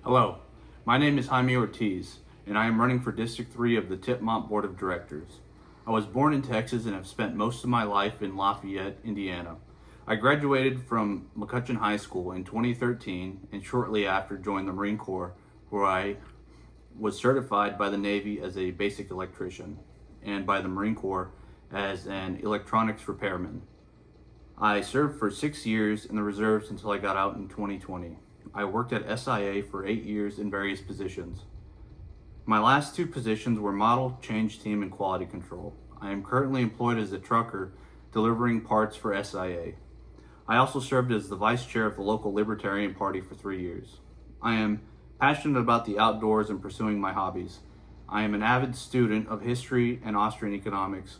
Hello, my name is Jaime Ortiz, and I am running for District 3 of the Tipmont Board of Directors. I was born in Texas and have spent most of my life in Lafayette, Indiana. I graduated from McCutcheon High School in 2013 and shortly after joined the Marine Corps, where I was certified by the Navy as a basic electrician and by the Marine Corps as an electronics repairman. I served for 6 years in the reserves until I got out in 2020. I worked at SIA for 8 years in various positions. My last 2 positions were model, change team, and quality control. I am currently employed as a trucker delivering parts for SIA. I also served as the vice chair of the local Libertarian Party for 3 years. I am passionate about the outdoors and pursuing my hobbies. I am an avid student of history and Austrian economics.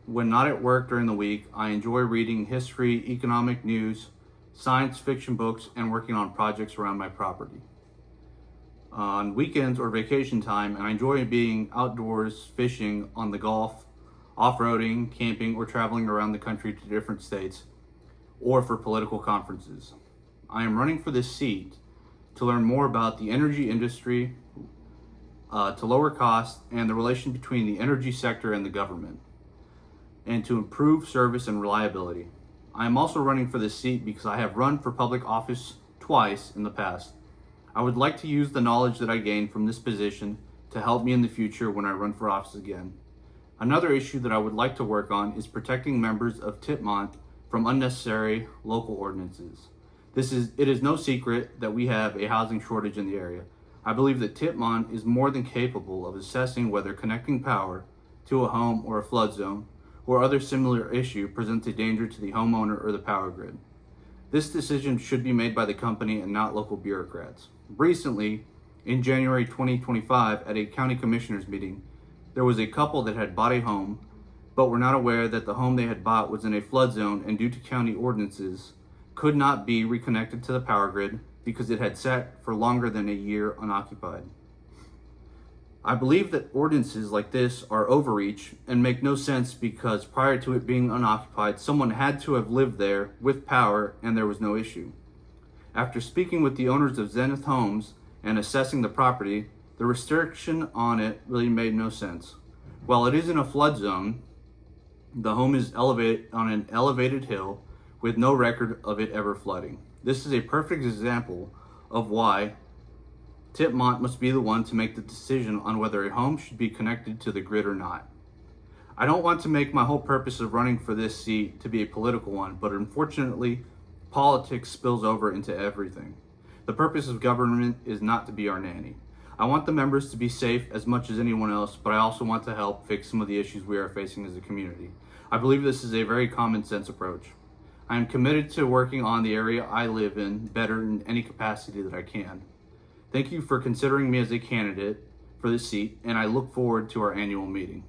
When not at work during the week, I enjoy reading history, economic news, science fiction books, and working on projects around my property. On weekends or vacation time, I enjoy being outdoors, fishing, on the golf, off-roading, camping, or traveling around the country to different states, or for political conferences. I am running for this seat to learn more about the energy industry, to lower costs, and the relation between the energy sector and the government, and to improve service and reliability. I am also running for this seat because I have run for public office twice in the past. I would like to use the knowledge that I gained from this position to help me in the future when I run for office again. Another issue that I would like to work on is protecting members of Tipmont from unnecessary local ordinances. It is no secret that we have a housing shortage in the area. I believe that Tipmont is more than capable of assessing whether connecting power to a home or a flood zone or other similar issue presents a danger to the homeowner or the power grid. This decision should be made by the company and not local bureaucrats. Recently, in January 2025, at a county commissioners meeting, there was a couple that had bought a home, but were not aware that the home they had bought was in a flood zone and due to county ordinances, could not be reconnected to the power grid because it had sat for longer than a year unoccupied. I believe that ordinances like this are overreach and make no sense because prior to it being unoccupied, someone had to have lived there with power and there was no issue. After speaking with the owners of Zenith Homes and assessing the property, the restriction on it really made no sense. While it is in a flood zone, the home is elevated on an elevated hill with no record of it ever flooding. This is a perfect example of why Tipmont must be the one to make the decision on whether a home should be connected to the grid or not. I don't want to make my whole purpose of running for this seat to be a political one, but unfortunately, politics spills over into everything. The purpose of government is not to be our nanny. I want the members to be safe as much as anyone else, but I also want to help fix some of the issues we are facing as a community. I believe this is a very common sense approach. I am committed to working on the area I live in better in any capacity that I can. Thank you for considering me as a candidate for this seat, and I look forward to our annual meeting.